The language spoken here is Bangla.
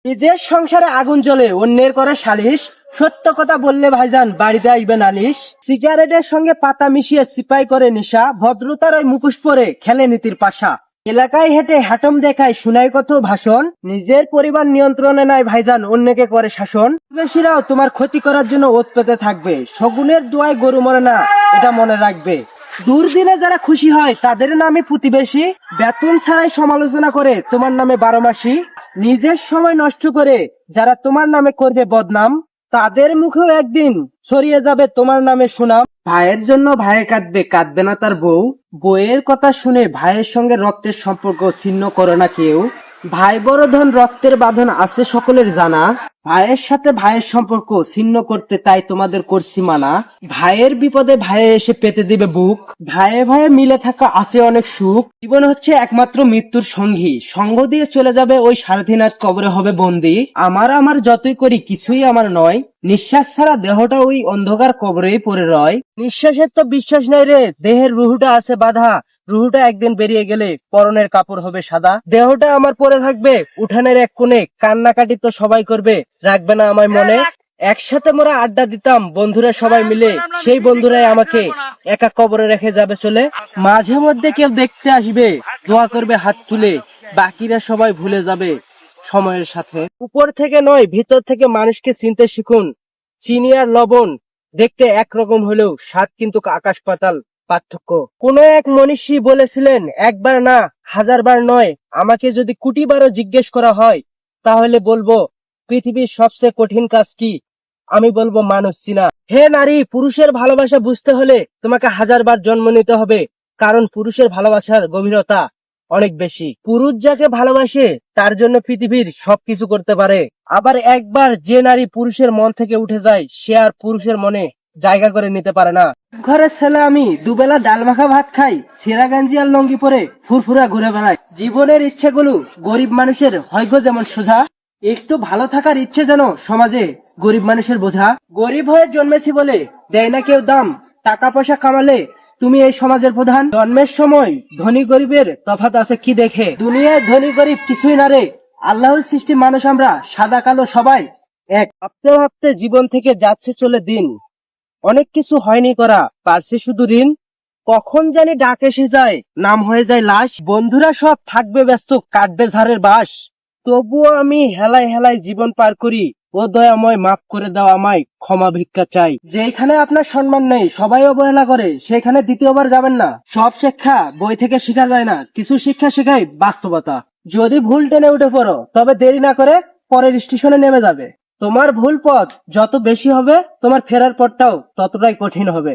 নিজের সংসারে আগুন জ্বলে অন্যের করে সালিশ, সত্য কথা বললে ভাইজান বাড়িতে আইবে নালিশ। সিগারেটের সঙ্গে পাতা মিশিয়ে সিপাই করে নেশা, ভদ্রতার ওই মুখোশ পরে খেলে নীতির পাশা। এলাকায় হেঁটে হ্যাটম দেখায় শুনায় কত ভাষণ, নিজের পরিবার নিয়ন্ত্রণে নাই ভাইজান অন্যকে করে শাসন। প্রতিবেশীরাও তোমার ক্ষতি করার জন্য ওত পেতে থাকবে, শগুনের দোয়ায় গরু মরে না এটা মনে রাখবে। দুর্দিনে যারা খুশি হয় তাদের নামে প্রতিবেশী, বেতন ছাড়াই সমালোচনা করে তোমার নামে 12 মাসি। নিজের সময় নষ্ট করে যারা তোমার নামে করবে বদনাম, তাদের মুখেও একদিন ছড়িয়ে যাবে তোমার নামে সুনাম। ভাইয়ের জন্য ভাইয়ে কাঁদবে, কাঁদবে না তার বউ। বউয়ের কথা শুনে ভাইয়ের সঙ্গে রক্তের সম্পর্ক ছিন্ন করো না কেউ। ভাই বড় ধন, রক্তের বাঁধন আছে সকলের জানা। ভাইয়ের সাথে ভাইয়ের সম্পর্ক ছিন্ন করতে তাই তোমাদের করছি মানা। ভাইয়ের বিপদে ভাইয়ে এসে পেতে দিবে বুক, ভাইয়ে ভাইয়ে মিলে থাকা আছে অনেক সুখ। জীবন হচ্ছে একমাত্র মৃত্যুর সঙ্গী, সঙ্গ দিয়ে চলে যাবে ওই 3.5 হাত কবরে হবে বন্দি। আমার যতই করি কিছুই আমার নয়, নিঃশ্বাস ছাড়া দেহটা ওই অন্ধকার কবরেই পড়ে রয়। নিঃশ্বাসের তো বিশ্বাস নাই রে, দেহের রুহুটা আছে বাধা, রুহুটা একদিন বেরিয়ে গেলে পরনের কাপড় হবে সাদা। দেহটা আমার পরে থাকবে উঠানের এক কোণে, কান্নাকাটি তো সবাই করবে, রাখবে না আমায় মনে। একসাথে মোরা আড্ডা দিতাম বন্ধুরা সবাই মিলে, সেই বন্ধুরাই আমাকে একা কবরে রেখে যাবে চলে। মাঝে মধ্যে কেউ দেখতে আসবে, দোয়া করবে হাত তুলে, বাকিরা সবাই ভুলে যাবে সময়ের সাথে। উপর থেকে নয় ভিতর থেকে মানুষকে চিনতে শিখুন, চিনি আর লবণ দেখতে একরকম হলেও স্বাদ কিন্তু আকাশ পাতাল পার্থক্য। কোন এক মনীষী বলেছিলেন, একবার না 1000 বার নয়, আমাকে যদি 1,000,000 বারও জিজ্ঞেস করা হয় তাহলে বলবো পৃথিবীর সবচেয়ে কঠিন কাজ কি, আমি বলবো মানুষ চিনা। হে নারী, পুরুষের ভালোবাসা বুঝতে হলে তোমাকে 1000 বার জন্ম নিতে হবে, কারণ পুরুষের ভালোবাসার গভীরতা অনেক বেশি। পুরুষ যাকে ভালোবাসে তার জন্য পৃথিবীর সবকিছু করতে পারে। আবার একবার যে নারী পুরুষের মন থেকে উঠে যায়, সে আর পুরুষের মনে জায়গা করে নিতে পারে না। ঘরের ছেলে আমি, দুবেলা ডাল মাখা ভাত খাই, ছেঁড়া গেঞ্জি আর লঙ্গি পরে ফুরফুরা ঘুরে বেড়াই। জীবনের ইচ্ছেগুলো গরিব মানুষের হয়তো যেমন সোজা, একটু ভালো থাকার ইচ্ছে যেন সমাজে গরিব মানুষের বোঝা। গরিব হয়ে জন্মেছি বলে দেয় না কেউ দাম, টাকা পয়সা কামালে তুমি এই সমাজের প্রধান। জন্মের সময় ধনী গরিবের তফাৎ আছে কি দেখে, দুনিয়ায় ধনী গরিব কিছুই না রে, আল্লাহর সৃষ্টি মানুষ আমরা সাদা কালো সবাই এক। ভাবতে ভাবতে জীবন থেকে যাচ্ছে চলে দিন, অনেক কিছু হয়নি করা, পারছে শুধু ঋণ। কখন জানি ডাক এসে যায়, নাম হয়ে যায় লাশ। বন্ধুরা সব থাকবে ব্যস্ত, কাটবে ঝাড়ের বাঁশ, তবুও আমি হেলায় হেলায় জীবন পার করি। ও দয়াময় মাফ করে দাও আমায়, ক্ষমা ভিক্ষা চাই। যেখানে আপনার সম্মান নেই, সবাই অবহেলা করে, সেখানে দ্বিতীয়বার যাবেন না। সব শিক্ষা বই থেকে শেখা যায় না, কিছু শিক্ষা শেখায় বাস্তবতা। যদি ভুল টেনে উঠে পড়ো তবে দেরি না করে পরের স্টেশনে নেমে যাবে। তোমার ভুল পথ যত বেশি হবে, তোমার ফেরার পথটাও ততটাই কঠিন হবে।